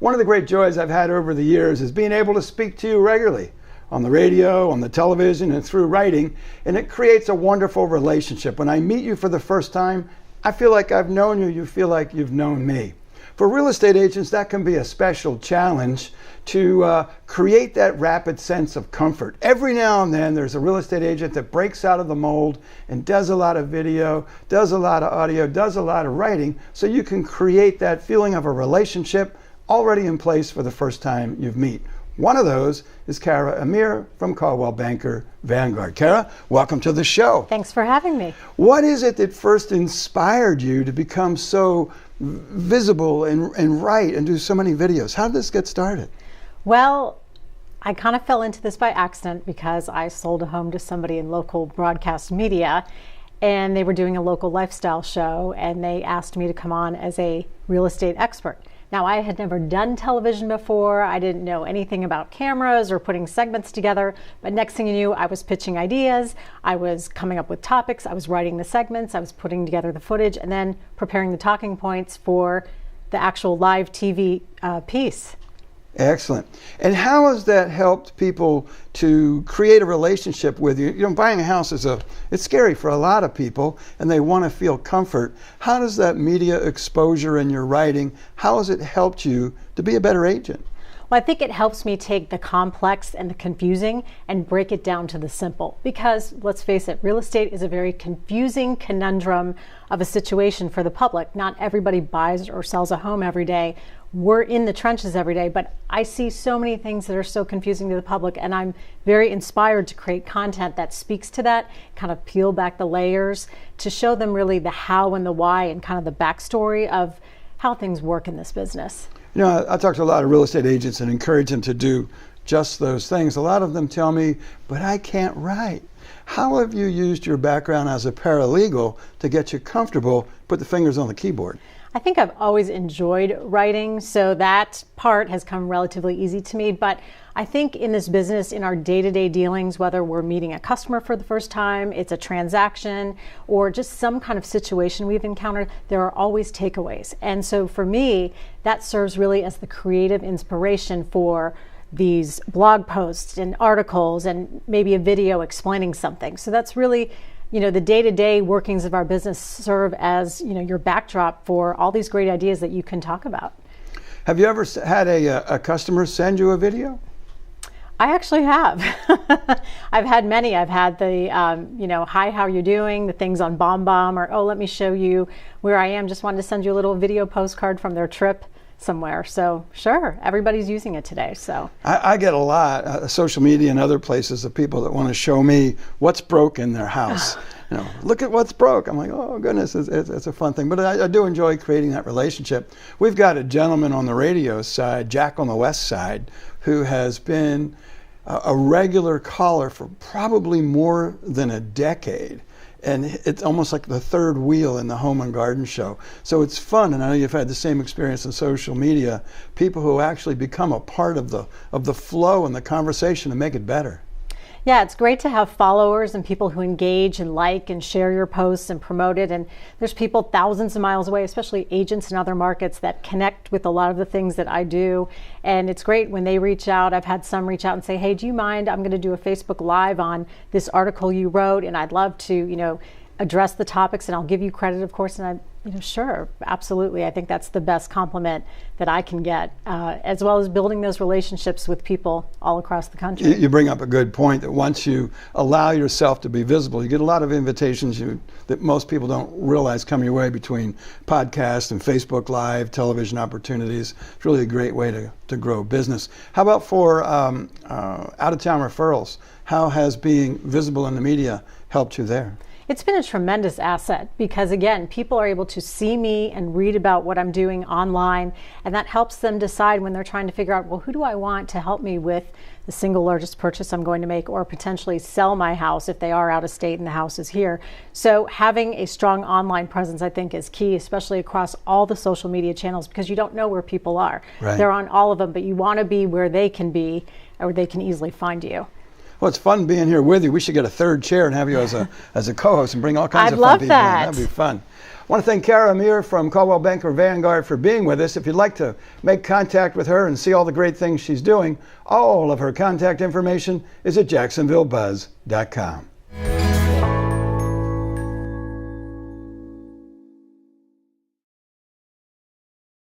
One of the great joys I've had over the years is being able to speak to you regularly on the radio, on the television, and through writing, and it creates a wonderful relationship. When I meet you for the first time, I feel like I've known you, you feel like you've known me. For real estate agents, that can be a special challenge to create that rapid sense of comfort. Every now and then there's a real estate agent that breaks out of the mold and does a lot of video, does a lot of audio, does a lot of writing, so you can create that feeling of a relationship already in place for the first time you meet. One of those is Cara Ameer from Coldwell Banker, Vanguard. Cara, welcome to the show. Thanks for having me. What is it that first inspired you to become so visible and write and do so many videos? How did this get started? Well, I kind of fell into this by accident because I sold a home to somebody in local broadcast media, and they were doing a local lifestyle show, and they asked me to come on as a real estate expert. Now, I had never done television before. I didn't know anything about cameras or putting segments together. But next thing you knew, I was pitching ideas. I was coming up with topics. I was writing the segments. I was putting together the footage and then preparing the talking points for the actual live TV piece. Excellent. And how has that helped people to create a relationship with you? You know, buying a house it's scary for a lot of people, and they want to feel comfort. How does that media exposure in your writing, how has it helped you to be a better agent? Well, I think it helps me take the complex and the confusing and break it down to the simple. Because let's face it, real estate is a very confusing conundrum of a situation for the public. Not everybody buys or sells a home every day. We're in the trenches every day, but I see so many things that are so confusing to the public, and I'm very inspired to create content that speaks to that, kind of peel back the layers to show them really the how and the why and kind of the backstory of how things work in this business. You know, I talk to a lot of real estate agents and encourage them to do just those things. A lot of them tell me, but I can't write. How have you used your background as a paralegal to get you comfortable, put the fingers on the keyboard? I think I've always enjoyed writing, so that part has come relatively easy to me. But I think in this business, in our day-to-day dealings, whether we're meeting a customer for the first time, it's a transaction, or just some kind of situation we've encountered, there are always takeaways. And so for me, that serves really as the creative inspiration for these blog posts and articles and maybe a video explaining something. So that's really, you know, the day-to-day workings of our business serve as, you know, your backdrop for all these great ideas that you can talk about. Have you ever had a customer send you a video? I actually have. I've had many. I've had the, you know, hi, how are you doing? The things on BombBomb, or, oh, let me show you where I am. Just wanted to send you a little video postcard from their trip somewhere. So sure, everybody's using it today. So I get a lot social media and other places of people that want to show me what's broke in their house. You know, look at what's broke. I'm like, oh goodness, it's a fun thing. But I do enjoy creating that relationship. We've got a gentleman on the radio side, Jack on the West Side, who has been a regular caller for probably more than a decade. And it's almost like the third wheel in the Home and Garden Show. So it's fun, and I know you've had the same experience in social media, people who actually become a part of the flow and the conversation to make it better. Yeah, it's great to have followers and people who engage and like and share your posts and promote it. And there's people thousands of miles away, especially agents in other markets, that connect with a lot of the things that I do. And it's great when they reach out. I've had some reach out and say, hey, do you mind? I'm going to do a Facebook Live on this article you wrote, and I'd love to, you know, address the topics, and I'll give you credit, of course. And I, you know, sure, absolutely. I think that's the best compliment that I can get, as well as building those relationships with people all across the country. You bring up a good point that once you allow yourself to be visible, you get a lot of invitations that most people don't realize come your way between podcasts and Facebook Live, television opportunities. It's really a great way to grow business. How about for out-of-town referrals? How has being visible in the media helped you there? It's been a tremendous asset because, again, people are able to see me and read about what I'm doing online, and that helps them decide when they're trying to figure out, well, who do I want to help me with the single largest purchase I'm going to make, or potentially sell my house if they are out of state and the house is here. So having a strong online presence, I think, is key, especially across all the social media channels, because you don't know where people are. Right. They're on all of them, but you want to be where they can be, or they can easily find you. Well, it's fun being here with you. We should get a third chair and have you as a co-host and bring all kinds I'd of fun love people that. in. That'd be fun. want to thank Cara Ameer from Coldwell Banker Vanguard for being with us. If you'd like to make contact with her and see all the great things she's doing, all of her contact information is at jacksonvillebuzz.com.